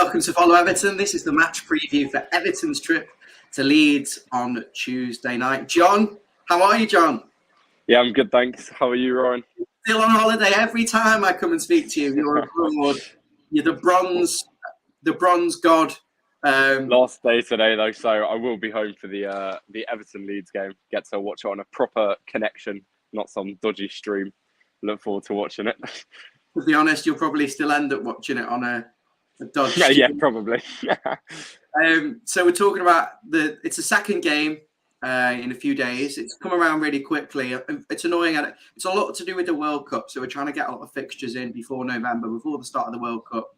Welcome to Follow Everton. This is the match preview for Everton's trip to Leeds on Tuesday night. John, how are you, John? Yeah, I'm good, thanks. How are you, Ryan? Still on holiday. Every time I come and speak to you, you're abroad. You're the bronze god. Last day today, though, so I will be home for the Everton Leeds game. Get to watch it on a proper connection, not some dodgy stream. Look forward to watching it. To be honest, you'll probably still end up watching it on a dodgy Yeah, stream. probably. So we're talking about it's a second game in a few days. It's come around really quickly. It's annoying. It's a lot to do with the World Cup. So we're trying to get a lot of fixtures in before November, before the start of the World Cup.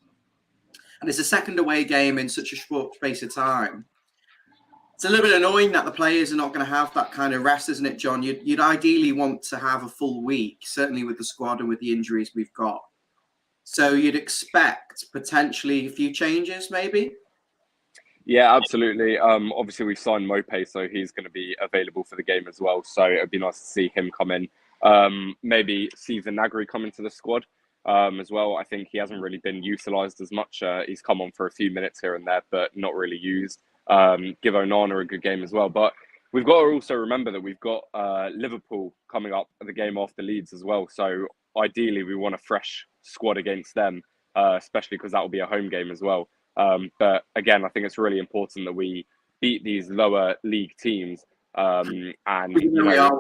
And it's a second away game in such a short space of time. It's a little bit annoying that the players are not going to have that kind of rest, isn't it, John? You'd ideally want to have a full week, certainly with the squad and with the injuries we've got. So you'd expect potentially a few changes, maybe? Yeah, absolutely. Obviously, we've signed Mope, so he's going to be available for the game as well. So it'd be nice to see him come in. Maybe see Vinagre come into the squad as well. I think he hasn't really been utilised as much. He's come on for a few minutes here and there, but not really used. Give Onana a good game as well. But we've got to also remember that we've got Liverpool coming up at the game after Leeds as well. So ideally, we want a fresh squad against them, especially because that will be a home game as well. But again, I think it's really important that we beat these lower league teams. And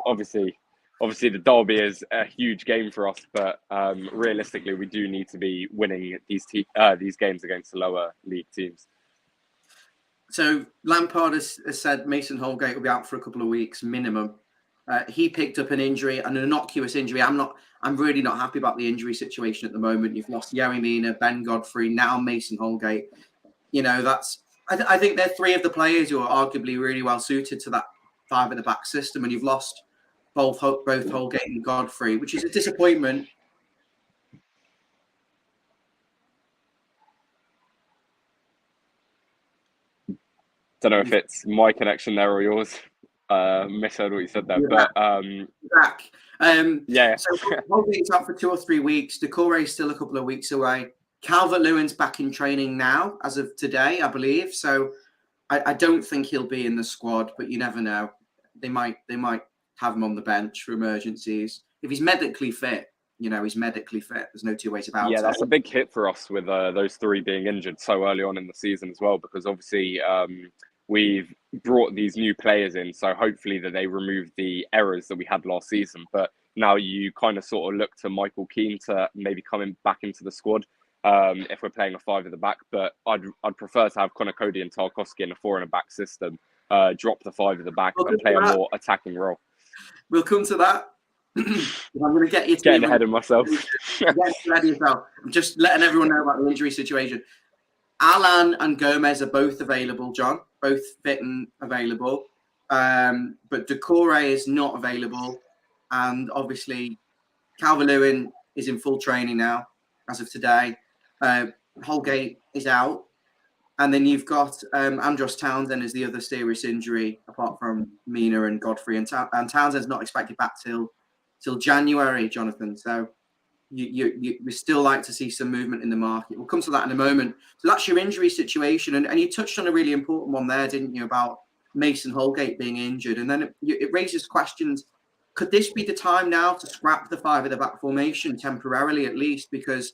obviously the derby is a huge game for us. But realistically, we do need to be winning these games against the lower league teams. So Lampard has said Mason Holgate will be out for a couple of weeks minimum. He picked up an injury, an innocuous injury. I'm really not happy about the injury situation at the moment. You've lost Yerry Mina, Ben Godfrey, now Mason Holgate. You know, I think they're three of the players who are arguably really well suited to that five at the back system, and you've lost both Holgate and Godfrey, which is a disappointment. Don't know if it's my connection there or yours. Misheard what you said there, but back. Yeah. So Holgate's out for 2 or 3 weeks. Doucouré's still a couple of weeks away. Calvert-Lewin's back in training now, as of today, I believe. So I don't think he'll be in the squad, but you never know. They might have him on the bench for emergencies if he's medically fit. You know, he's medically fit. There's no two ways about it. Yeah, that's a big hit for us with those three being injured so early on in the season as well, because obviously we've brought these new players in, so hopefully that they remove the errors that we had last season. But now you kind of sort of look to Michael Keane to maybe coming back into the squad if we're playing a five at the back. But I'd prefer to have Conor Cody and Tarkowski in a four in a back system, drop the five at the back and play a more attacking role. We'll come to that. I'm going to get you to getting ahead of myself. I'm just letting everyone know about the injury situation. Alan and Gomez are both available, John, both fit and available. But Doucouré is not available. And obviously, Calvert-Lewin is in full training now, as of today. Holgate is out. And then you've got Andros Townsend as the other serious injury, apart from Mina and Godfrey. And Townsend's not expected back till January, Jonathan. So we still like to see some movement in the market. We'll come to that in a moment. So that's your injury situation. And you touched on a really important one there, didn't you, about Mason Holgate being injured. And then it raises questions. Could this be the time now to scrap the five at the back formation temporarily, at least? Because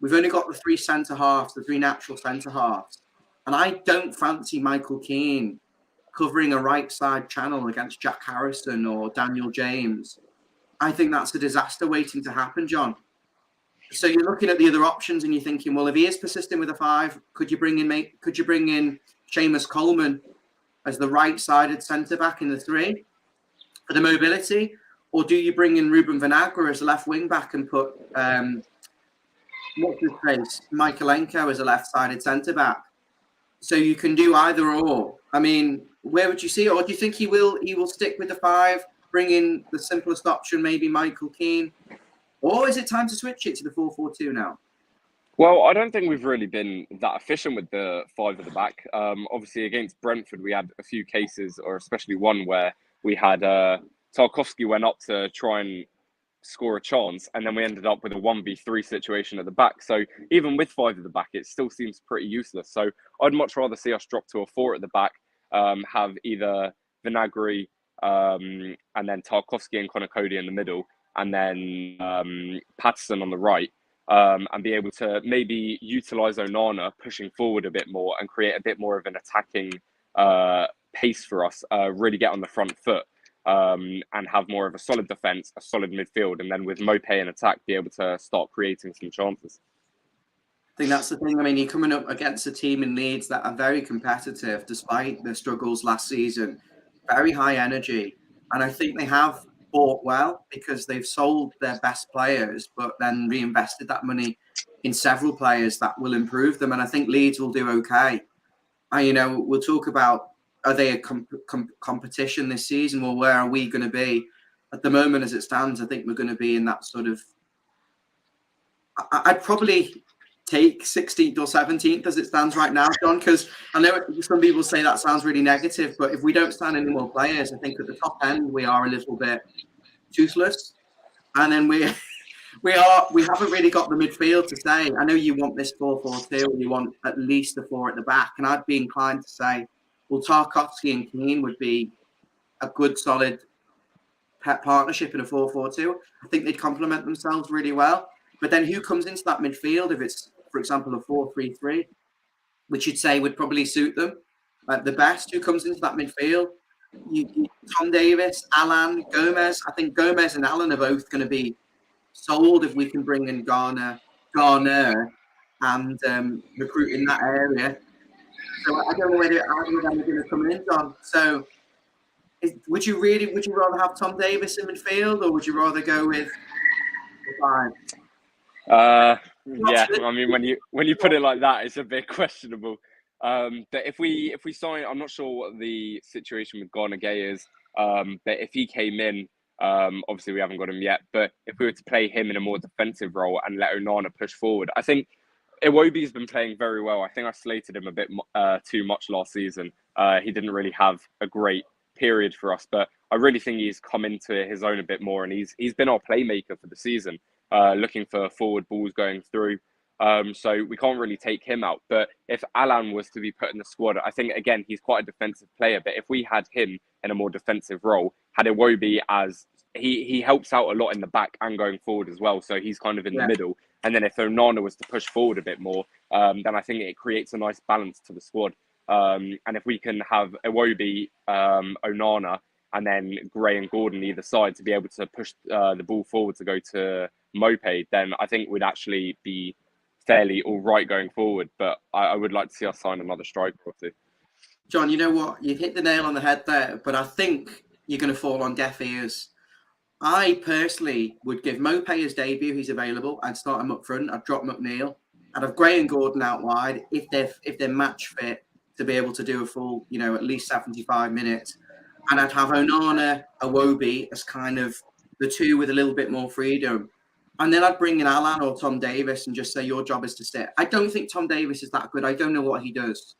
we've only got the three centre-halves, the three natural centre-halves. And I don't fancy Michael Keane covering a right side channel against Jack Harrison or Daniel James. I think that's a disaster waiting to happen, John. So you're looking at the other options and you're thinking, well, if he is persisting with a five, could you bring in Seamus Coleman as the right-sided centre-back in the three for the mobility? Or do you bring in Ruben Vinagre as a left wing-back and put Michaelenko as a left-sided centre-back? So you can do either or. I mean, where would you see it? Or do you think he will stick with the five, bring in the simplest option, maybe Michael Keane? Or is it time to switch it to the 4-4-2 now? Well, I don't think we've really been that efficient with the five at the back. Obviously, against Brentford, we had a few cases, or especially one where we had Tarkowski went up to try and score a chance, and then we ended up with a 1v3 situation at the back. So even with 5 at the back, it still seems pretty useless. So I'd much rather see us drop to a 4 at the back, have either Vinagre and then Tarkowski and Conor Cody in the middle, and then Patterson on the right, and be able to maybe utilise Onana pushing forward a bit more and create a bit more of an attacking pace for us, really get on the front foot, and have more of a solid defence, a solid midfield, and then with Mopé in attack, be able to start creating some chances. I think that's the thing. I mean, you're coming up against a team in Leeds that are very competitive despite their struggles last season, very high energy. And I think they have bought well because they've sold their best players, but then reinvested that money in several players that will improve them. And I think Leeds will do okay. And, we'll talk about, are they a competition this season? Well, where are we going to be? At the moment, as it stands, I think we're going to be in that sort of, I'd probably take 16th or 17th as it stands right now, John, because I know some people say that sounds really negative, but if we don't sign any more players, I think at the top end we are a little bit toothless. And then we haven't really got the midfield to say, I know you want this 4-4-2 and you want at least a 4 at the back, and I'd be inclined to say, well, Tarkowski and Keane would be a good solid partnership in a 4-4-2. I think they'd complement themselves really well. But then who comes into that midfield if it's, for example, a 4-3-3, which you'd say would probably suit them the best? Who comes into that midfield? Tom Davis, Alan, Gomez. I think Gomez and Alan are both going to be sold if we can bring in Garner and recruit in that area. So I don't know whether either of them are going to come in, John. So would you rather have Tom Davis in midfield, or would you rather go with the 5? Yeah, I mean, when you put it like that, it's a bit questionable. But if we sign, I'm not sure what the situation with Garner Gay is. But if he came in, obviously we haven't got him yet. But if we were to play him in a more defensive role and let Onana push forward, I think Iwobi's been playing very well. I think I slated him a bit too much last season. He didn't really have a great period for us, but I really think he's come into his own a bit more, and he's been our playmaker for the season. Looking for forward balls going through. So we can't really take him out. But if Alan was to be put in the squad, I think, again, he's quite a defensive player. But if we had him in a more defensive role, had Iwobi as he helps out a lot in the back and going forward as well. So he's kind of in the middle. And then if Onana was to push forward a bit more, then I think it creates a nice balance to the squad. And if we can have Iwobi, Onana, and then Gray and Gordon either side to be able to push the ball forward to go to Mopé, then I think we'd actually be fairly all right going forward. But I would like to see us sign another striker or two. John, you know what? You've hit the nail on the head there, but I think you're going to fall on deaf ears. I personally would give Mopé his debut. He's available. I'd start him up front. I'd drop McNeil. I'd have Gray and Gordon out wide if they're match fit to be able to do a full, at least 75 minutes. And I'd have Onana, Iwobi as kind of the two with a little bit more freedom. And then I'd bring in Alan or Tom Davis and just say, your job is to sit. I don't think Tom Davis is that good. I don't know what he does.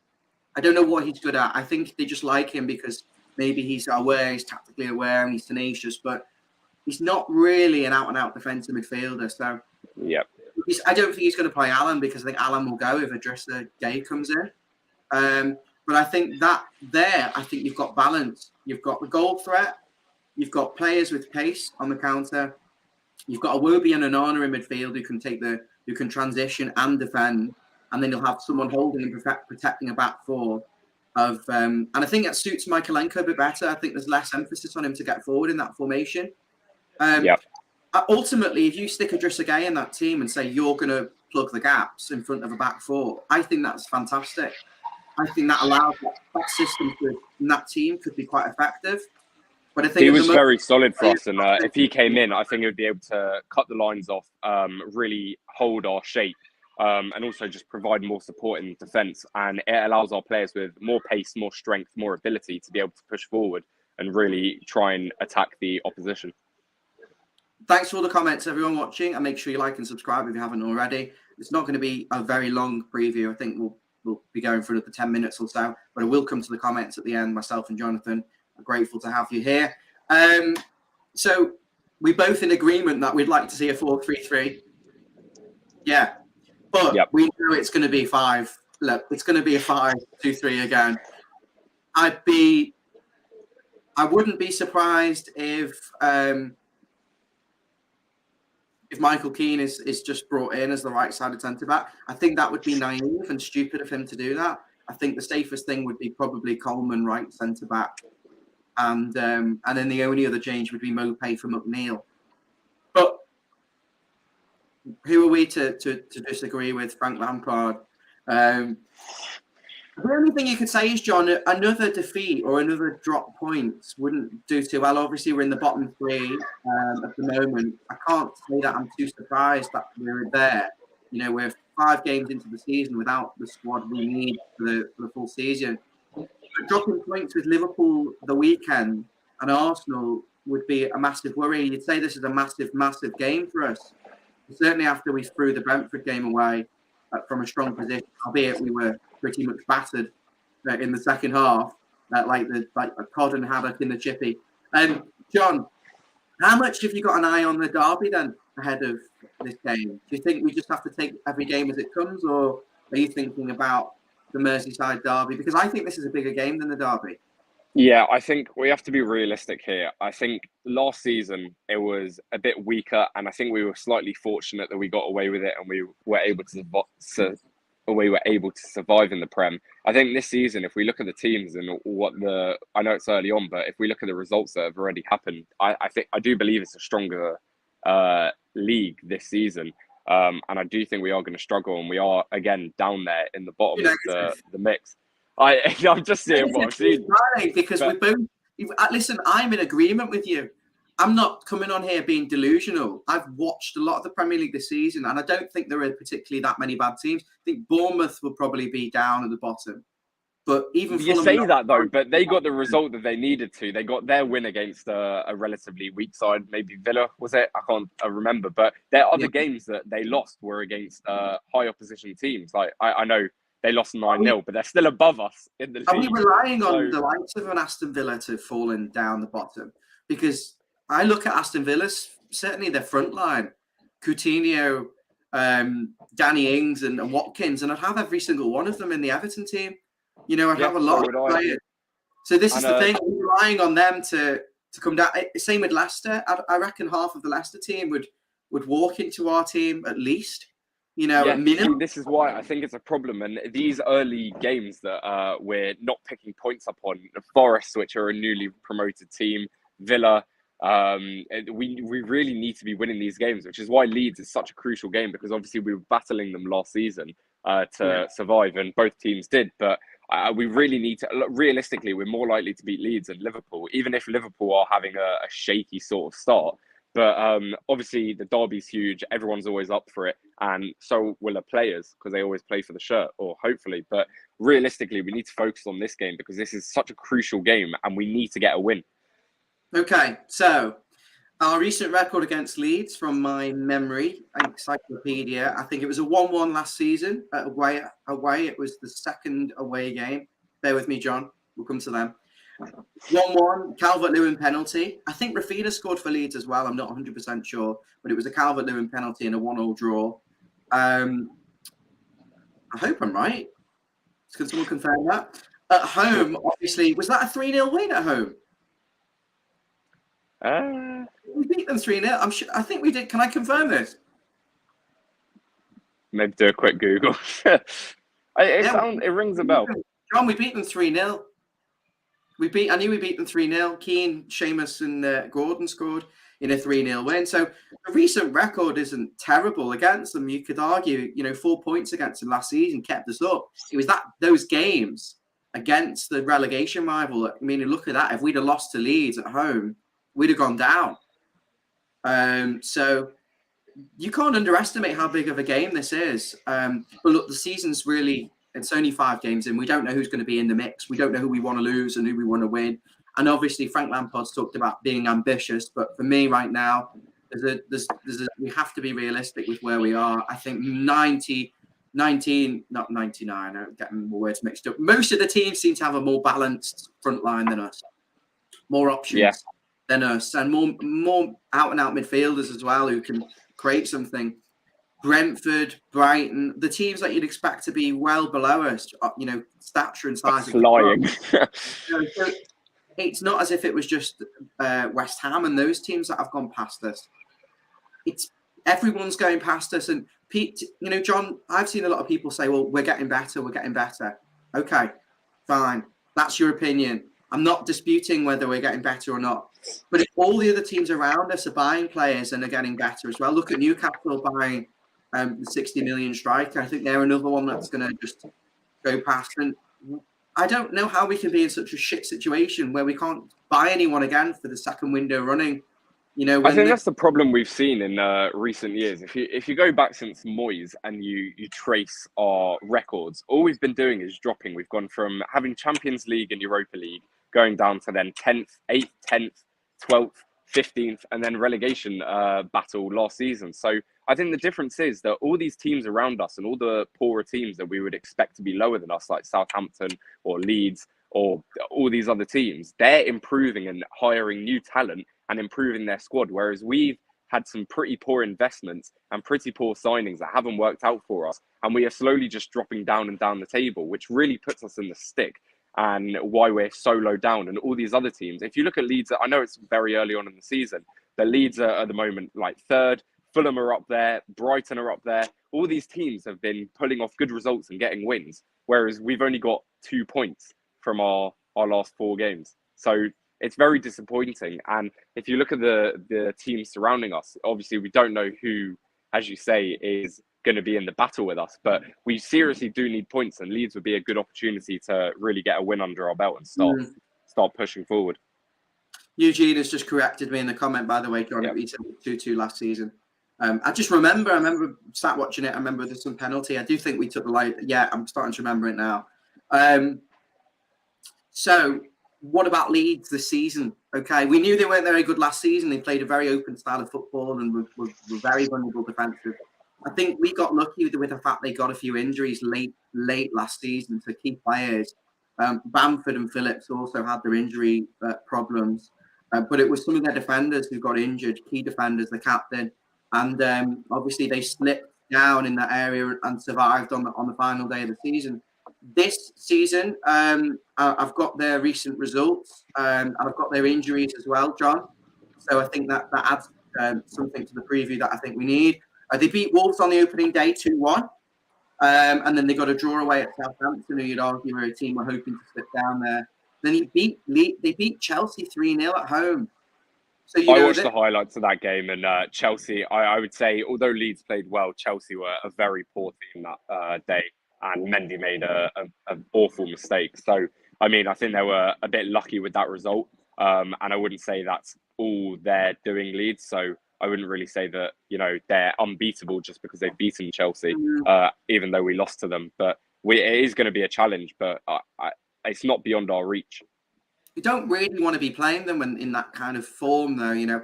I don't know what he's good at. I think they just like him because maybe he's aware, he's tactically aware, and he's tenacious, but he's not really an out-and-out defensive midfielder. So I don't think he's going to play Alan because I think Alan will go if Idrissa Gueye comes in. But I think that there, I think you've got balance. You've got the goal threat. You've got players with pace on the counter. You've got Iwobi and Onana in midfield who can transition and defend, and then you'll have someone holding and protecting a back four. And I think that suits Michaelenko a bit better. I think there's less emphasis on him to get forward in that formation. Ultimately, if you stick Idrissa Gueye in that team and say you're going to plug the gaps in front of a back four, I think that's fantastic. I think that allows that system and that team could be quite effective. But I think he was very solid for us, and if he came in, I think he would be able to cut the lines off, really hold our shape, and also just provide more support in defence. And it allows our players with more pace, more strength, more ability to be able to push forward and really try and attack the opposition. Thanks for all the comments, everyone watching, and make sure you like and subscribe if you haven't already. It's not going to be a very long preview. I think we'll be going for another 10 minutes or so, but I will come to the comments at the end. Myself and Jonathan are grateful to have you here. So we both in agreement that we'd like to see a 4-3-3. Yeah, but Yep. we know it's going to be five. Look, it's going to be a 5-2-3 again. I wouldn't be surprised if Michael Keane is just brought in as the right-sided centre-back. I think that would be naive and stupid of him to do that. I think the safest thing would be probably Coleman right centre-back. And then the only other change would be Mopay for McNeil. But who are we to disagree with Frank Lampard? The only thing you could say is, John, another defeat or another drop points wouldn't do too well. Obviously, we're in the bottom three at the moment. I can't say that I'm too surprised that we're there. You know, we're 5 games into the season without the squad we need for the full season. But dropping points with Liverpool the weekend and Arsenal would be a massive worry. You'd say this is a massive, massive game for us. Certainly after we threw the Brentford game away from a strong position, albeit we were pretty much battered in the second half, like a cod and haddock in the chippy. John, how much have you got an eye on the derby then ahead of this game? Do you think we just have to take every game as it comes, or are you thinking about the Merseyside derby? Because I think this is a bigger game than the derby. Yeah, I think we have to be realistic here. I think last season it was a bit weaker, and I think we were slightly fortunate that we got away with it and we were able to survive in the Prem. I think this season, if we look at the teams and I know it's early on, but if we look at the results that have already happened, I do believe it's a stronger league this season. And I do think we are going to struggle, and we are again down there in the bottom of the mix. I'm just seeing what I've seen. Because we both listen. I'm in agreement with you. I'm not coming on here being delusional. I've watched a lot of the Premier League this season, and I don't think there are particularly that many bad teams. I think Bournemouth will probably be down at the bottom. But even you say that though, but they got the result that they needed to. They got their win against a relatively weak side, maybe Villa, was it? I can't remember. But their other games that they lost were against high opposition teams. Like I know they lost 9-0, but they're still above us in the league. Are we relying on the likes of an Aston Villa to falling down the bottom? Because I look at Aston Villa's, certainly their front line, Coutinho, Danny Ings and Watkins, and I'd have every single one of them in the Everton team. You know, I'd have a lot of players. So this is the thing, I'm relying on them to come down. Same with Leicester. I reckon half of the Leicester team would walk into our team at least. You know, this is why I think it's a problem. And these early games that we're not picking points up on, Forest, which are a newly promoted team, Villa, we really need to be winning these games, which is why Leeds is such a crucial game, because obviously we were battling them last season to survive, and both teams did. But we really need to, realistically, we're more likely to beat Leeds than Liverpool, even if Liverpool are having a shaky sort of start. But obviously the derby's huge. Everyone's always up for it. And so will the players, because they always play for the shirt, or hopefully. But realistically, we need to focus on this game because this is such a crucial game and we need to get a win. Okay, so our recent record against Leeds, from my memory, encyclopedia, I think it was a 1-1 last season away. It was the second away game. Bear with me, John. We'll come to them. 1-1, Calvert-Lewin penalty. I think Rafina scored for Leeds as well. I'm not 100% sure, but it was a Calvert-Lewin penalty and a 1-1 draw. I hope I'm right. Can someone confirm that? At home, obviously, was that a 3-0 win at home? We beat them 3-0. I'm sure. I think we did. Can I confirm this? Maybe do a quick Google. It rings a bell. John, we beat them 3-0. I knew we beat them 3-0. Keane, Seamus, and Gordon scored in a 3-0 win. So the recent record isn't terrible against them. You could argue, 4 points against them last season kept us up. It was those games against the relegation rival. I mean, look at that. If we'd have lost to Leeds at home, we'd have gone down. So you can't underestimate how big of a game this is. But look, the season's really... It's only 5 games in. We don't know who's going to be in the mix. We don't know who we want to lose and who we want to win. And obviously, Frank Lampard's talked about being ambitious. But for me right now, we have to be realistic with where we are. I think 19, not 99. I'm getting my words mixed up. Most of the teams seem to have a more balanced front line than us. More options. Yeah. than us, and more out and out midfielders as well who can create something. Brentford, Brighton, the teams that you'd expect to be well below us, stature and size of the Flying. club. So it's not as if it was just West Ham and those teams that have gone past us. It's everyone's going past us. And Pete, John, I've seen a lot of people say, well, we're getting better. Okay, fine. That's your opinion. I'm not disputing whether we're getting better or not. But if all the other teams around us are buying players and are getting better as well, look at Newcastle buying the 60 million striker. I think they're another one that's going to just go past. And I don't know how we can be in such a shit situation where we can't buy anyone again for the second window running. I think that's the problem we've seen in recent years. If you go back since Moyes and you trace our records, all we've been doing is dropping. We've gone from having Champions League and Europa League, going down to then 10th, 8th, 10th, 12th, 15th, and then relegation battle last season. So I think the difference is that all these teams around us and all the poorer teams that we would expect to be lower than us, like Southampton or Leeds or all these other teams, they're improving and hiring new talent and improving their squad, whereas we've had some pretty poor investments and pretty poor signings that haven't worked out for us, and we are slowly just dropping down and down the table, which really puts us in the stick and why we're so low down. And all these other teams, if you look at Leeds, I know it's very early on in the season, but Leeds are at the moment like third, Fulham are up there, Brighton are up there. All these teams have been pulling off good results and getting wins, whereas we've only got 2 points from our last 4 games. So it's very disappointing. And if you look at the teams surrounding us, obviously we don't know who, as you say, is going to be in the battle with us, but we seriously do need points, and Leeds would be a good opportunity to really get a win under our belt and start pushing forward. Eugene has just corrected me in the comment, by the way, John. He said 2-2 last season. I remember sat watching it. I remember there's some penalty. I do think we took the light. Yeah, I'm starting to remember it now. So what about Leeds this season? Okay, we knew they weren't very good last season. They played a very open style of football and were very vulnerable defensive. I think we got lucky with the fact they got a few injuries late last season to key players. Bamford and Phillips also had their injury problems, but it was some of their defenders who got injured, key defenders, the captain, and obviously they slipped down in that area and survived on the final day of the season. This season, I've got their recent results, and I've got their injuries as well, John. So I think that adds something to the preview that I think we need. They beat Wolves on the opening day 2-1, and then they got a draw away at Southampton, who you'd argue are a team we're hoping to slip down there. Then they beat Chelsea 3-0 at home. So I watched the highlights of that game, and Chelsea, I would say, although Leeds played well, Chelsea were a very poor team that day. And Mendy made an awful mistake. So, I mean, I think they were a bit lucky with that result. And I wouldn't say that's all they're doing, Leeds. So I wouldn't really say that, they're unbeatable just because they've beaten Chelsea, even though we lost to them. But it is going to be a challenge, but it's not beyond our reach. You don't really want to be playing them in that kind of form, though,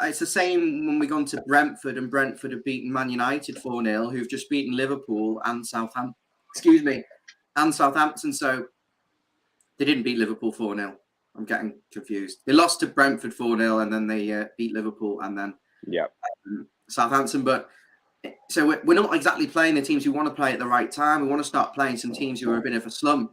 It's the same when we gone to Brentford, and Brentford have beaten Man United 4-0, who've just beaten Liverpool and Southampton. And Southampton. So they didn't beat Liverpool 4-0. I'm getting confused. They lost to Brentford 4-0, and then they beat Liverpool and then Southampton. But so we're not exactly playing the teams we want to play at the right time. We want to start playing some teams who are a bit of a slump.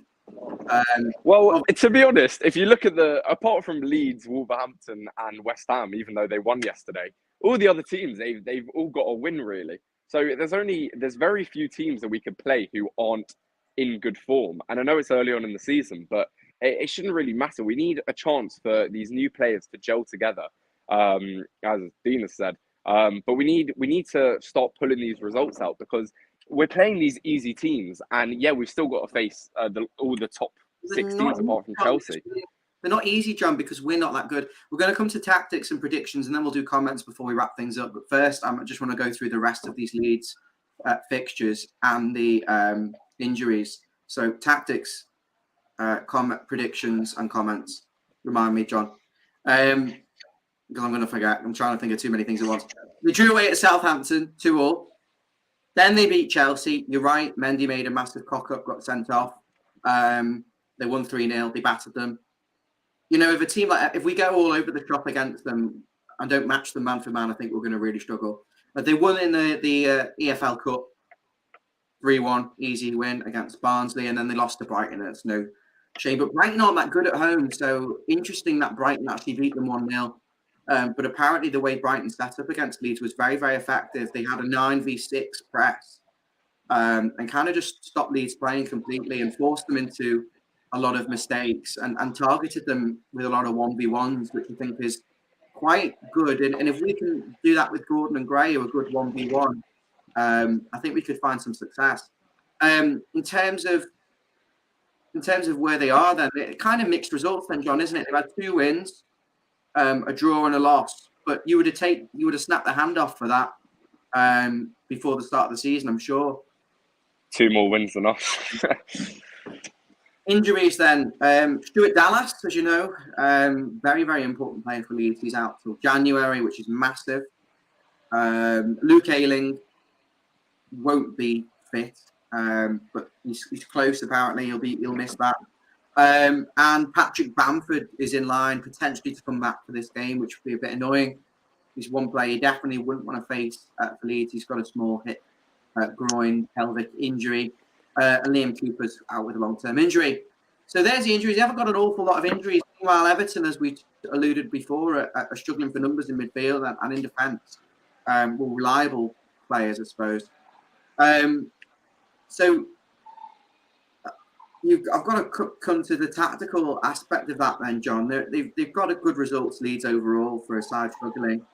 Well, to be honest, if you look at apart from Leeds, Wolverhampton, and West Ham, even though they won yesterday, all the other teams they've all got a win really. So there's very few teams that we could play who aren't in good form. And I know it's early on in the season, but it shouldn't really matter. We need a chance for these new players to gel together, as Dean has said. But we need to start pulling these results out, because we're playing these easy teams, and we've still got to face all the top 6 teams apart from Chelsea. They're not easy, John, because we're not that good. We're going to come to tactics and predictions, and then we'll do comments before we wrap things up. But first, I just want to go through the rest of these Leeds fixtures and the injuries. So tactics, predictions, and comments. Remind me, John. Because I'm going to forget. I'm trying to think of too many things at once. They drew away at Southampton 2-2. Then they beat Chelsea. You're right. Mendy made a massive cock-up, got sent off. They won 3-0. They battered them. if a team if we go all over the shop against them and don't match them man for man, I think we're going to really struggle. But they won in the EFL Cup 3-1, easy win against Barnsley, and then they lost to Brighton. It's no shame. But Brighton aren't that good at home, so interesting that Brighton actually beat them 1-0. But apparently the way Brighton set up against Leeds was very, very effective. They had a 9v6 press and kind of just stopped Leeds playing completely and forced them into a lot of mistakes and targeted them with a lot of 1v1s, which I think is quite good. And if we can do that with Gordon and Gray, or a good 1v1, I think we could find some success. In terms of where they are, then it kind of mixed results. Then, John, isn't it? They've had 2 wins, a draw and a loss. But you would have snapped the hand off for that before the start of the season, I'm sure. 2 more wins than us. Injuries then. Stuart Dallas, as you know, very, very important player for Leeds. He's out till January, which is massive. Luke Ayling won't be fit, but he's close. Apparently, he'll miss that. And Patrick Bamford is in line potentially to come back for this game, which would be a bit annoying. He's one player you definitely wouldn't want to face for Leeds. He's got a small hip, groin, pelvic injury. And Liam Cooper's out with a long-term injury. So there's the injuries. They haven't got an awful lot of injuries. Meanwhile, Everton, as we alluded before, are struggling for numbers in midfield and in defence. More reliable players, I suppose. So I've got to come to the tactical aspect of that then, John. They've got a good results, Leeds overall, for a side struggling.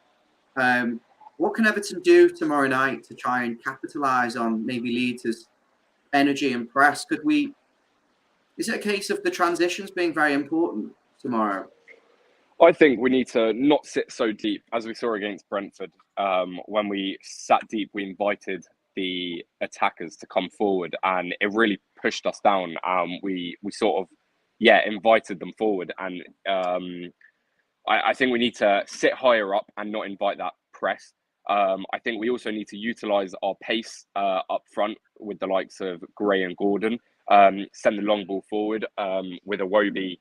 What can Everton do tomorrow night to try and capitalise on maybe Leeds' energy and press? Is it a case of the transitions being very important tomorrow? I think we need to not sit so deep, as we saw against Brentford. When we sat deep, we invited the attackers to come forward, and it really pushed us down. We sort of, invited them forward, and I think we need to sit higher up and not invite that press. I think we also need to utilise our pace up front with the likes of Gray and Gordon. Send the long ball forward with Iwobi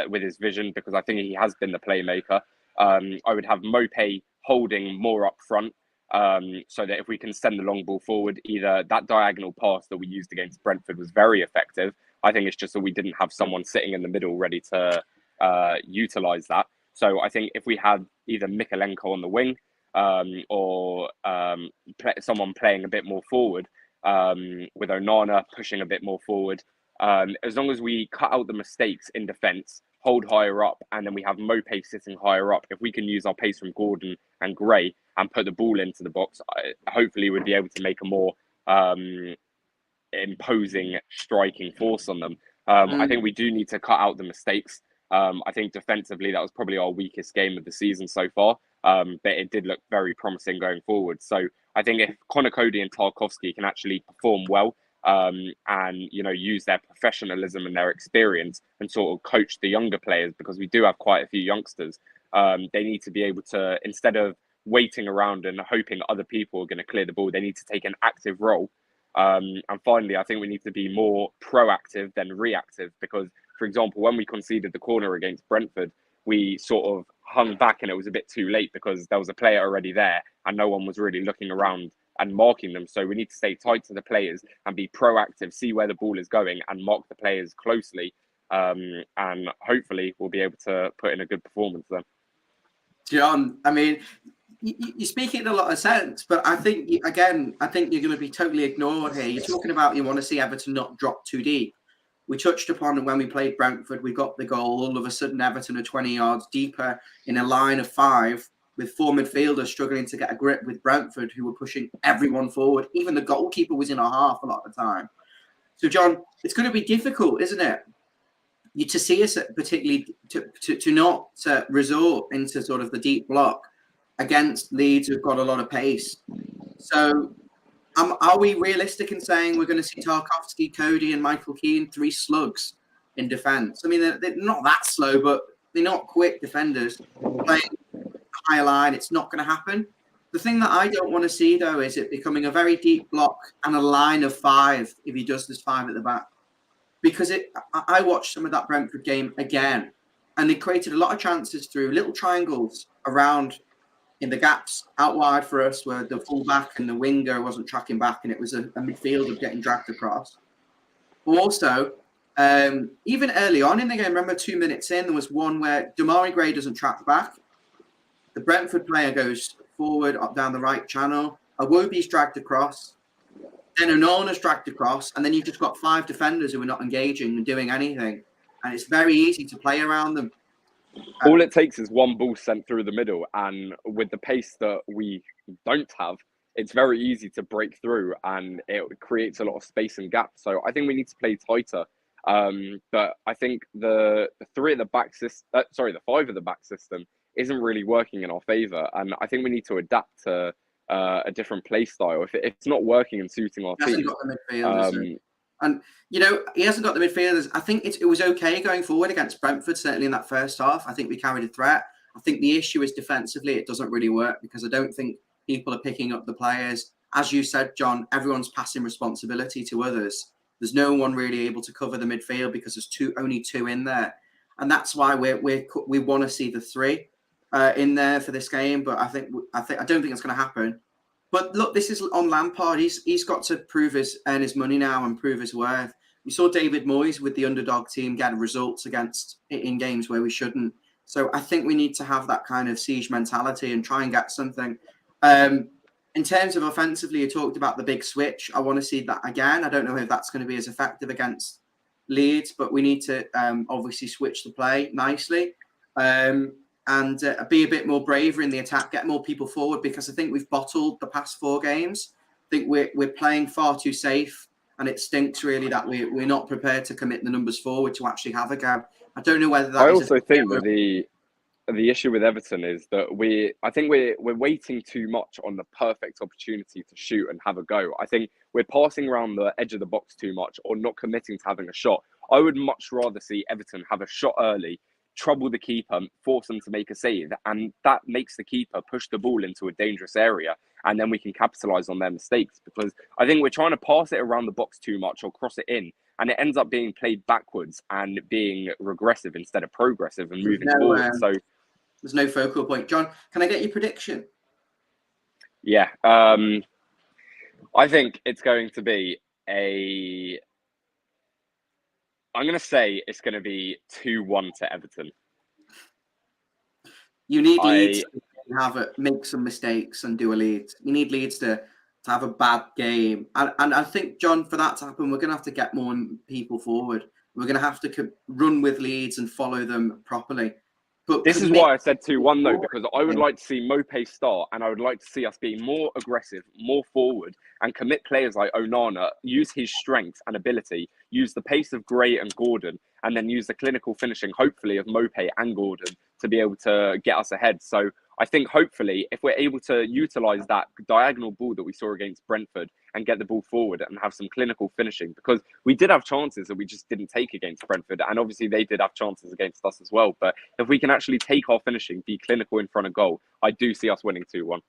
with his vision, because I think he has been the playmaker. I would have Mopé holding more up front, so that if we can send the long ball forward, either that diagonal pass that we used against Brentford was very effective. I think it's just that we didn't have someone sitting in the middle ready to utilise that. So I think if we had either Mikalenko on the wing, or someone playing a bit more forward, with Onana pushing a bit more forward, as long as we cut out the mistakes in defence, hold higher up, and then we have Mopé sitting higher up, if we can use our pace from Gordon and Gray and put the ball into the box, hopefully we'd be able to make a more imposing striking force on them. I think we do need to cut out the mistakes. I think defensively that was probably our weakest game of the season so far, but it did look very promising going forward. So I think if Conor Cody and Tarkowski can actually perform well, and use their professionalism and their experience and sort of coach the younger players, because we do have quite a few youngsters, they need to be able to, instead of waiting around and hoping other people are going to clear the ball, they need to take an active role. And finally, I think we need to be more proactive than reactive, because, for example, when we conceded the corner against Brentford, we sort of hung back and it was a bit too late because there was a player already there and no one was really looking around and marking them. So we need to stay tight to the players and be proactive, see where the ball is going and mark the players closely. And hopefully we'll be able to put in a good performance then. John, I mean, you're speaking in a lot of sense, but I think, you're going to be totally ignored here. You're talking about you want to see Everton not drop too deep. We touched upon when we played Brentford, we got the goal. All of a sudden, Everton are 20 yards deeper in a line of 5 with 4 midfielders struggling to get a grip with Brentford, who were pushing everyone forward. Even the goalkeeper was in our half a lot of the time. So, John, it's going to be difficult, isn't it? To see us particularly to not resort into sort of the deep block against Leeds, who've got a lot of pace. So are we realistic in saying we're going to see Tarkowski, Cody and Michael Keane, 3 slugs in defence? I mean, they're not that slow, but they're not quick defenders. Playing higher line, it's not going to happen. The thing that I don't want to see, though, is it becoming a very deep block and a line of 5 if he does this 5 at the back. Because I watched some of that Brentford game again, and they created a lot of chances through little triangles around in the gaps out wide for us, where the fullback and the winger wasn't tracking back, and it was a midfielder getting dragged across. Also, even early on in the game, remember 2 minutes in, there was one where Damari Gray doesn't track back. The Brentford player goes forward up down the right channel. Iwobi's dragged across. Then Onana's dragged across, and then you've just got 5 defenders who are not engaging and doing anything. And it's very easy to play around them. All it takes is one ball sent through the middle, and with the pace that we don't have, it's very easy to break through, and it creates a lot of space and gaps. So I think we need to play tighter. But I think the 5 at the back system isn't really working in our favour, and I think we need to adapt to a different play style. If it's not working and suiting our team, got the midfielders, and he hasn't got the midfielders. I think it was okay going forward against Brentford, certainly in that first half. I think we carried a threat. I think the issue is defensively, it doesn't really work because I don't think people are picking up the players. As you said, John, everyone's passing responsibility to others. There's no one really able to cover the midfield because there's only 2 in there, and that's why we want to see the 3 in there for this game. But I don't think it's going to happen. But look, this is on Lampard. He's got to earn his money now and prove his worth. We saw David Moyes with the underdog team get results in games where we shouldn't. So I think we need to have that kind of siege mentality and try and get something. In terms of offensively, you talked about the big switch. I want to see that again. I don't know if that's going to be as effective against Leeds, but we need to obviously switch the play nicely. And be a bit more braver in the attack, get more people forward, because I think we've bottled the past 4 games. I think we're playing far too safe, and it stinks really that we're not prepared to commit the numbers forward to actually have a go. I don't know whether that. I also think that the issue with Everton is that I think we're waiting too much on the perfect opportunity to shoot and have a go. I think we're passing around the edge of the box too much, or not committing to having a shot. I would much rather see Everton have a shot early, trouble the keeper, force them to make a save, and that makes the keeper push the ball into a dangerous area, and then we can capitalise on their mistakes. Because I think we're trying to pass it around the box too much or cross it in, and it ends up being played backwards and being regressive instead of progressive and moving forward. So there's no focal point. John, can I get your prediction? Yeah, I think it's going to be I'm going to say it's going to be 2-1 to Everton. You need Leeds to make some mistakes and do a Leeds. You need Leeds to have a bad game. And I think, John, for that to happen, we're going to have to get more people forward. We're going to have to run with Leeds and follow them properly. But this is why I said 2-1, though, because I would like to see Mopé start, and I would like to see us being more aggressive, more forward, and commit players like Onana, use his strength and ability, use the pace of Gray and Gordon, and then use the clinical finishing, hopefully, of Mopé and Gordon to be able to get us ahead. So I think, hopefully, if we're able to utilise that diagonal ball that we saw against Brentford and get the ball forward and have some clinical finishing, because we did have chances that we just didn't take against Brentford, and obviously they did have chances against us as well. But if we can actually take our finishing, be clinical in front of goal, I do see us winning 2-1.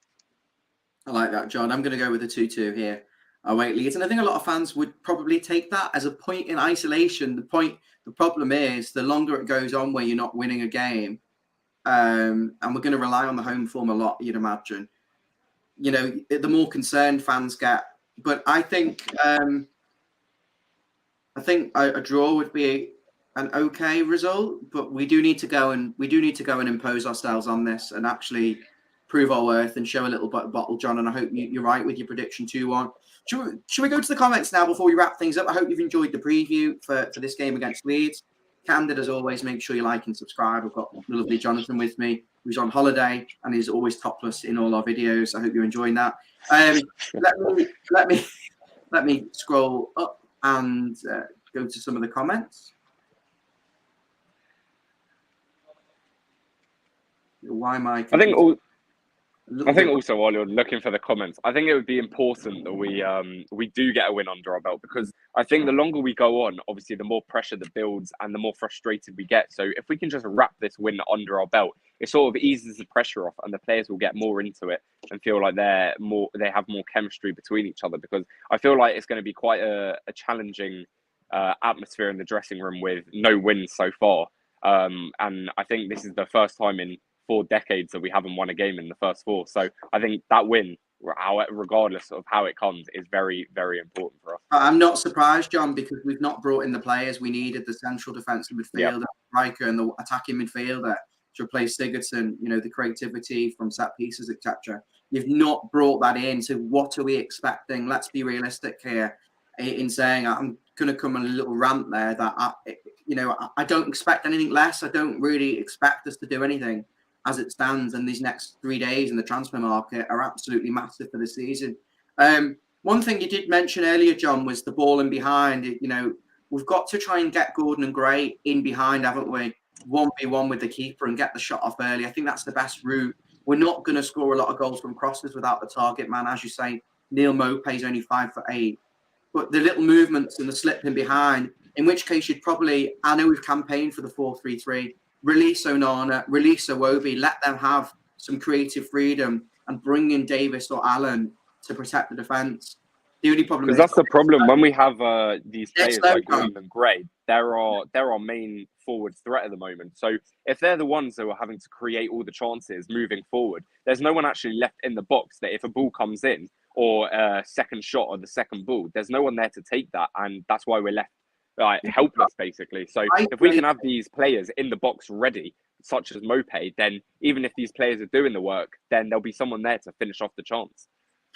I like that, John. I'm going to go with the 2-2 here. I wait Leeds, and I think a lot of fans would probably take that as a point in isolation. The problem is the longer it goes on where you're not winning a game, and we're going to rely on the home form a lot, you'd imagine. The more concerned fans get. But I think a draw would be an okay result. But we do need to go and impose ourselves on this and actually prove our worth and show a little bottle, John. And I hope you're right with your prediction 2-1. Should we go to the comments now before we wrap things up? I hope you've enjoyed the preview for this game against Leeds. Candid, as always, make sure you like and subscribe. I've got the lovely Jonathan with me, who's on holiday and is always topless in all our videos. I hope you're enjoying that. Let me scroll up and go to some of the comments. Why am I think also while you're looking for the comments, I think it would be important that we do get a win under our belt, because I think the longer we go on, obviously the more pressure that builds and the more frustrated we get. So if we can just wrap this win under our belt, it sort of eases the pressure off, and the players will get more into it and feel like they have more chemistry between each other, because I feel like it's going to be quite a challenging atmosphere in the dressing room with no wins so far. And I think this is the first time in 4 decades that we haven't won a game in the first 4. So I think that win, regardless of how it comes, is very, very important for us. I'm not surprised, John, because we've not brought in the players we needed, the central defensive midfielder, striker, and the attacking midfielder to replace Sigurdsson, the creativity from set pieces, etc. You've not brought that in. So what are we expecting? Let's be realistic here in saying, I'm going to come on a little rant there that, I don't expect anything less. I don't really expect us to do anything as it stands. And these next 3 days in the transfer market are absolutely massive for the season. One thing you did mention earlier, John, was the ball in behind. We've got to try and get Gordon and Gray in behind, haven't we? 1v1 with the keeper and get the shot off early. I think that's the best route. We're not going to score a lot of goals from crosses without the target man. As you say, Neil Maupay's only 5'8". But the little movements and the slip in behind, in which case you'd probably, I know we've campaigned for the 4-3-3, release Onana, release Iwobi, let them have some creative freedom and bring in Davis or Allen to protect the defence. The only problem is that's the problem when we have these players like Gordon and Gray. They're our main forward threat at the moment. So if they're the ones who are having to create all the chances moving forward, there's no one actually left in the box that if a ball comes in or a second shot or the second ball, there's no one there to take that, and that's why we're left helpless basically. So if we can have these players in the box ready, such as Maupay, then even if these players are doing the work, then there'll be someone there to finish off the chance.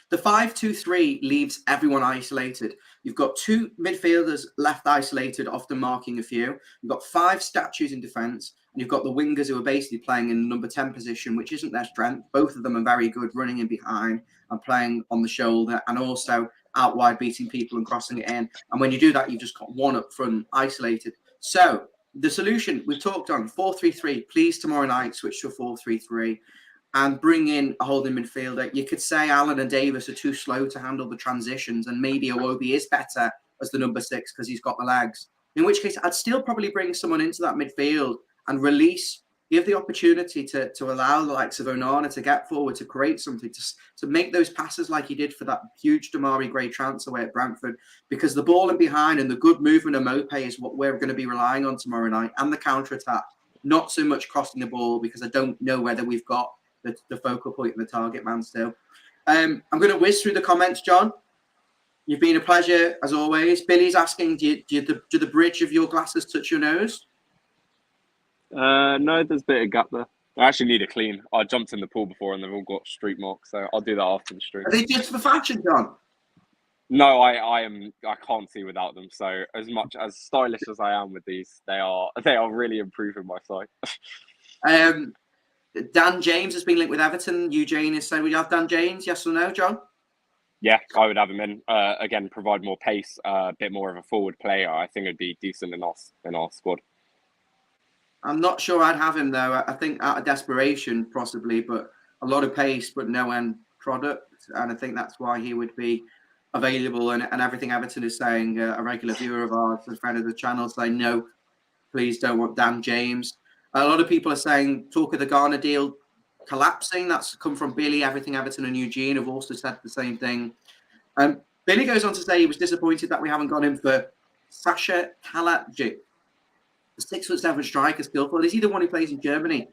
The 5-2-3 leaves everyone isolated. You've got 2 midfielders left isolated, often marking a few. You've got 5 statues in defence, and you've got the wingers who are basically playing in the number 10 position, which isn't their strength. Both of them are very good running in behind and playing on the shoulder, and also out wide beating people and crossing it in. And when you do that, you've just got one up front isolated. So the solution we've talked on, 4-3-3, please tomorrow night switch to a 4-3-3. And bring in a holding midfielder. You could say Allen and Davis are too slow to handle the transitions, and maybe Iwobi is better as the number 6 because he's got the legs. In which case, I'd still probably bring someone into that midfield and give the opportunity to allow the likes of Onana to get forward, to create something, to make those passes like he did for that huge Damari Gray transfer away at Brentford. Because the ball in behind and the good movement of Maupay is what we're going to be relying on tomorrow night, and the counter-attack. Not so much crossing the ball, because I don't know whether we've got the focal point and the target man still. I'm going to whiz through the comments, John. You've been a pleasure as always. Billy's asking, do the bridge of your glasses touch your nose? No, there's a bit of gap there. I actually need a clean. I jumped in the pool before and they've all got streak marks, so I'll do that after the stream. Are they just for fashion, John? No, I can't see without them. So as much as stylish as I am with these, they are really improving my sight. Dan James has been linked with Everton. Eugene has said, would you have Dan James? Yes or no, John? Yeah, I would have him in. Again, provide more pace, a bit more of a forward player. I think it'd be decent in our squad. I'm not sure I'd have him, though. I think out of desperation, possibly, but a lot of pace, but no end product. And I think that's why he would be available. And everything Everton is saying, a regular viewer of ours, a friend of the channel, saying, no, please don't want Dan James. A lot of people are saying talk of the Ghana deal collapsing. That's come from Billy. Everything Everton and Eugene have also said the same thing. Billy goes on to say he was disappointed that we haven't gone in for Sasha Kalajic, the 6'7" striker, skillful. Is he the one who plays in Germany?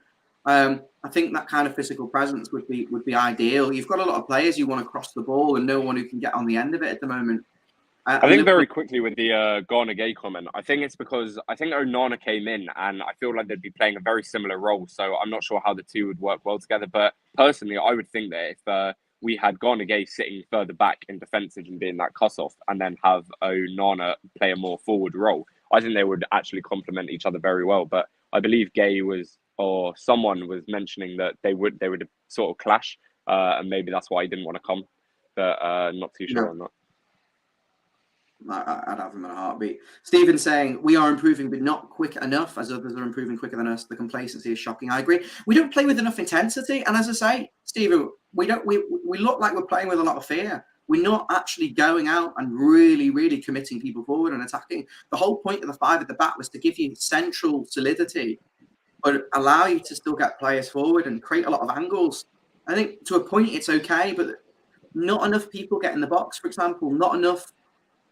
I think that kind of physical presence would be ideal. You've got a lot of players who want to cross the ball and no one who can get on the end of it at the moment. I think very quickly with the Ghana Gay comment, I think it's because I think Onana came in and I feel like they'd be playing a very similar role. So I'm not sure how the two would work well together. But personally, I would think that if we had Ghana Gay sitting further back in defensive and being that cuss-off and then have Onana play a more forward role, I think they would actually complement each other very well. But I believe Gay or someone was mentioning that they would sort of clash and maybe that's why he didn't want to come. But not too sure on that. I'd have him in a heartbeat. Stephen saying we are improving, but not quick enough, as others are improving quicker than us. The complacency is shocking. I agree. We don't play with enough intensity, and as I say, Stephen, we look like we're playing with a lot of fear. We're not actually going out and really committing people forward and attacking. The whole point of the 5 at the back was to give you central solidity, but allow you to still get players forward and create a lot of angles. I think to a point it's okay, but not enough people get in the box, for example. Not enough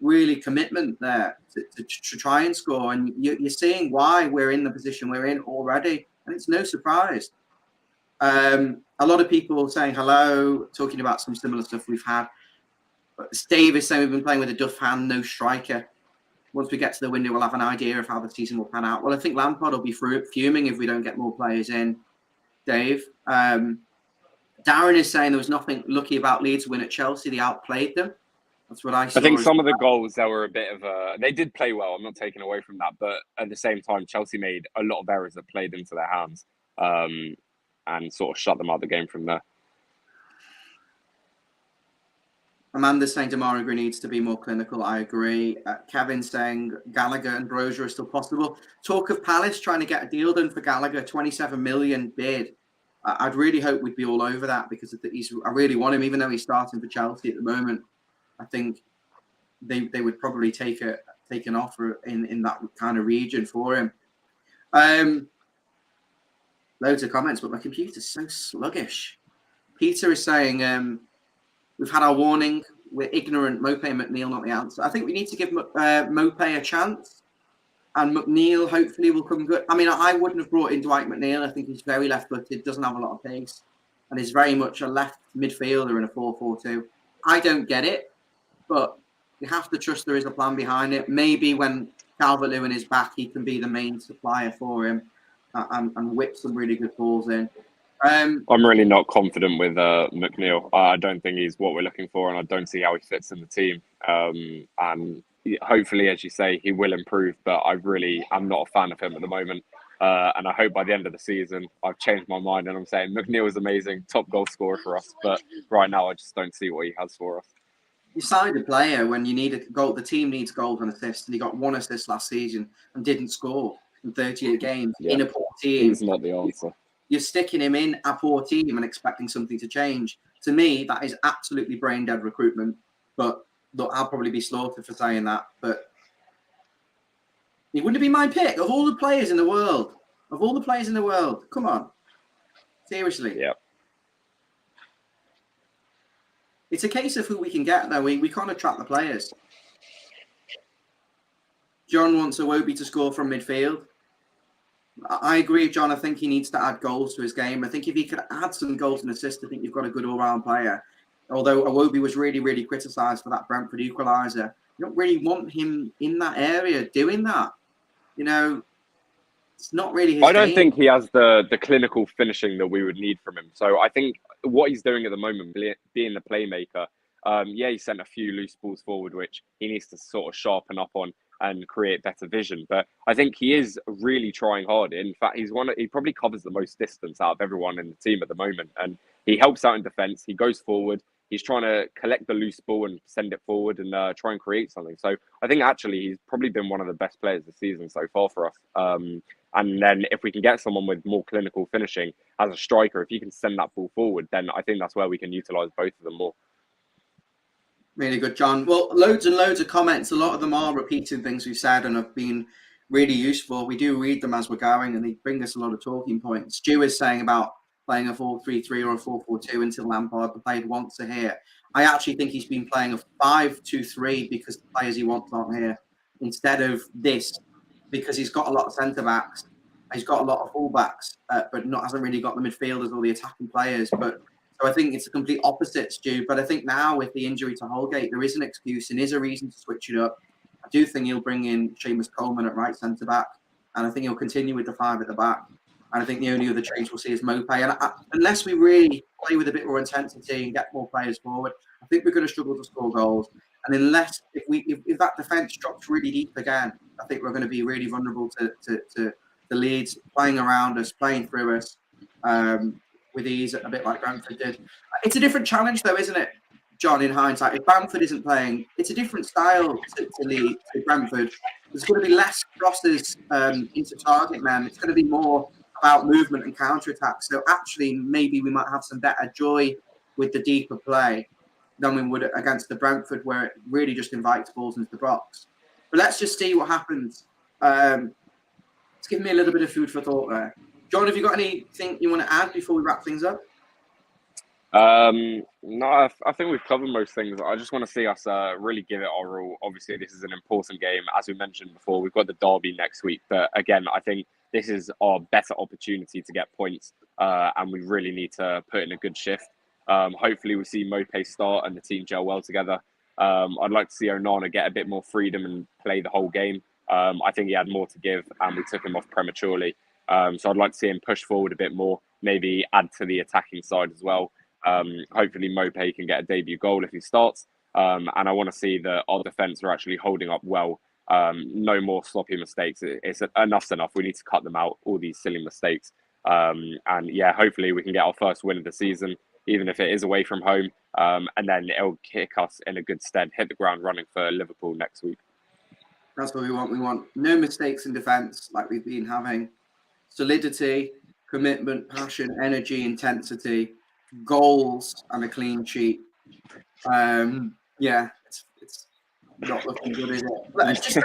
really commitment there to try and score. And you're seeing why we're in the position we're in already. And it's no surprise. A lot of people saying hello, talking about some similar stuff we've had. Steve is saying we've been playing with a duff hand, no striker. Once we get to the window, we'll have an idea of how the season will pan out. Well, I think Lampard will be fuming if we don't get more players in, Dave. Darren is saying there was nothing lucky about Leeds' win at Chelsea. They outplayed them. That's what I saw. I think some of the goals, there were a bit of they did play well. I'm not taking away from that. But at the same time, Chelsea made a lot of errors that played into their hands and sort of shut them out of the game from there. Amanda's saying Damara Green needs to be more clinical. I agree. Kevin's saying Gallagher and Brozier are still possible. Talk of Palace trying to get a deal done for Gallagher, 27 million bid. I'd really hope we'd be all over that because I really want him, even though he's starting for Chelsea at the moment. I think they would probably take an offer in that kind of region for him. Loads of comments, but my computer's so sluggish. Peter is saying we've had our warning. We're ignorant. Mopé and McNeil not the answer. I think we need to give Mopé a chance, and McNeil hopefully will come good. I mean, I wouldn't have brought in Dwight McNeil. I think he's very left-footed, doesn't have a lot of pace, and is very much a left midfielder in a 4-4-2. I don't get it, but you have to trust there is a plan behind it. Maybe when Calvert-Lewin is back, he can be the main supplier for him and whip some really good balls in. I'm really not confident with McNeil. I don't think he's what we're looking for, and I don't see how he fits in the team. And hopefully, as you say, he will improve, but I'm not a fan of him at the moment. And I hope by the end of the season, I've changed my mind and I'm saying McNeil is amazing, top goal scorer for us. But right now, I just don't see what he has for us. You signed a player when you need a goal. The team needs goals and assists, and he got 1 assist last season and didn't score in 38 games in a poor team. He's not the answer. You're sticking him in a poor team and expecting something to change. To me, that is absolutely brain dead recruitment. But look, I'll probably be slaughtered for saying that. But he wouldn't be my pick of all the players in the world. Come on, seriously. Yeah. It's a case of who we can get, though. We can't attract the players. John wants Iwobi to score from midfield. I agree, John. I think he needs to add goals to his game. I think if he could add some goals and assists, I think you've got a good all-round player. Although Iwobi was really, really criticised for that Brentford equaliser. You don't really want him in that area doing that. You know, it's not really his I don't game. think he has the clinical finishing that we would need from him. So I think what he's doing at the moment, being the playmaker, he sent a few loose balls forward, which he needs to sort of sharpen up on and create better vision. But I think he is really trying hard. In fact, he probably covers the most distance out of everyone in the team at the moment. And he helps out in defence. He goes forward. He's trying to collect the loose ball and send it forward and try and create something. So I think actually he's probably been one of the best players this season so far for us. And then if we can get someone with more clinical finishing as a striker, if you can send that ball forward, then I think that's where we can utilise both of them more. Really good, John. Well, loads and loads of comments. A lot of them are repeating things we've said and have been really useful. We do read them as we're going and they bring us a lot of talking points. Stu is saying about playing a 4-3-3 or a 4-4-2 until Lampard played once a here. I actually think he's been playing a 5-2-3 because the players he wants aren't here instead of this because he's got a lot of centre-backs. He's got a lot of full-backs, but hasn't really got the midfielders or the attacking players. So I think it's the complete opposite, Stu. But I think now with the injury to Holgate, there is an excuse and is a reason to switch it up. I do think he'll bring in Seamus Coleman at right centre-back, and I think he'll continue with the 5 at the back. And I think the only other change we'll see is Mopé. And unless we really play with a bit more intensity and get more players forward, I think we're going to struggle to score goals. And unless if that defence drops really deep again, I think we're going to be really vulnerable to the Leeds playing around us, playing through us with ease, a bit like Brentford did. It's a different challenge, though, isn't it, John? In hindsight, if Bamford isn't playing, it's a different style to Leeds, to Brentford. There's going to be less crosses into target man. It's going to be more about movement and counter-attack. So actually, maybe we might have some better joy with the deeper play than we would against the Brentford, where it really just invites balls into the box. But let's just see what happens. It's given me a little bit of food for thought there. John, have you got anything you want to add before we wrap things up? No, I think we've covered most things. I just want to see us really give it our all. Obviously, this is an important game. As we mentioned before, we've got the derby next week. But again, I think this is our better opportunity to get points, and we really need to put in a good shift. Hopefully, we see Mope start and the team gel well together. I'd like to see Onana get a bit more freedom and play the whole game. I think he had more to give, and we took him off prematurely. So I'd like to see him push forward a bit more, maybe add to the attacking side as well. Hopefully, Mope can get a debut goal if he starts. And I want to see that our defence are actually holding up well. No more sloppy mistakes. It's enough's enough. We need to cut them out, all these silly mistakes. And yeah, hopefully we can get our first win of the season, even if it is away from home. And then it'll kick us in a good stead, hit the ground running for Liverpool next week. That's what we want. We want no mistakes in defence like we've been having. Solidity, commitment, passion, energy, intensity, goals, and a clean sheet. Yeah, it's not looking good, is it? But it's just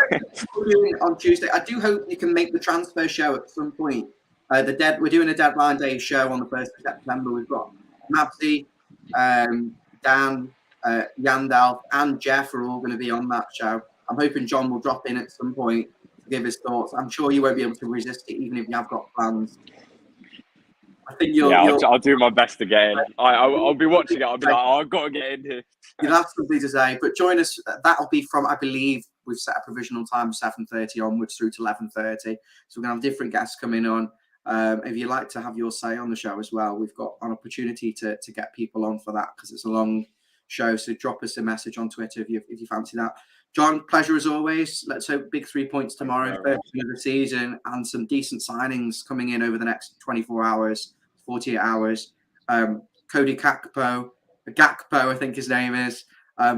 on Tuesday. I do hope you can make the transfer show at some point. We're doing a deadline day show on the 1st of September. We've got Mabsy, Dan, Yandel, and Jeff are all going to be on that show. I'm hoping John will drop in at some point to give his thoughts. I'm sure you won't be able to resist it, even if you have got plans. I think I'll do my best to get in. I'll be watching it. I'll be like, I've got to get in here. You'll have something to say, but join us. That'll be from, I believe, we've set a provisional time of 7:30 onwards through to 11:30. So we're going to have different guests coming on. If you'd like to have your say on the show as well, we've got an opportunity to get people on for that because it's a long show. So drop us a message on Twitter if you fancy that. John, pleasure as always. Let's hope big 3 points tomorrow, first of the season, and some decent signings coming in over the next 24 hours, 48 hours. Cody Gakpo, I think his name is.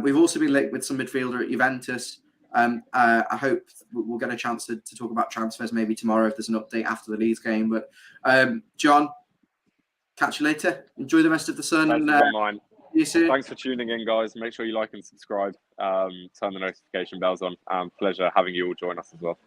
We've also been linked with some midfielder at Juventus. I hope we'll get a chance to talk about transfers maybe tomorrow if there's an update after the Leeds game. But John, catch you later. Enjoy the rest of the sun. Mine. See you soon. Thanks for tuning in, guys. Make sure you like and subscribe. Turn the notification bells on. Pleasure having you all join us as well.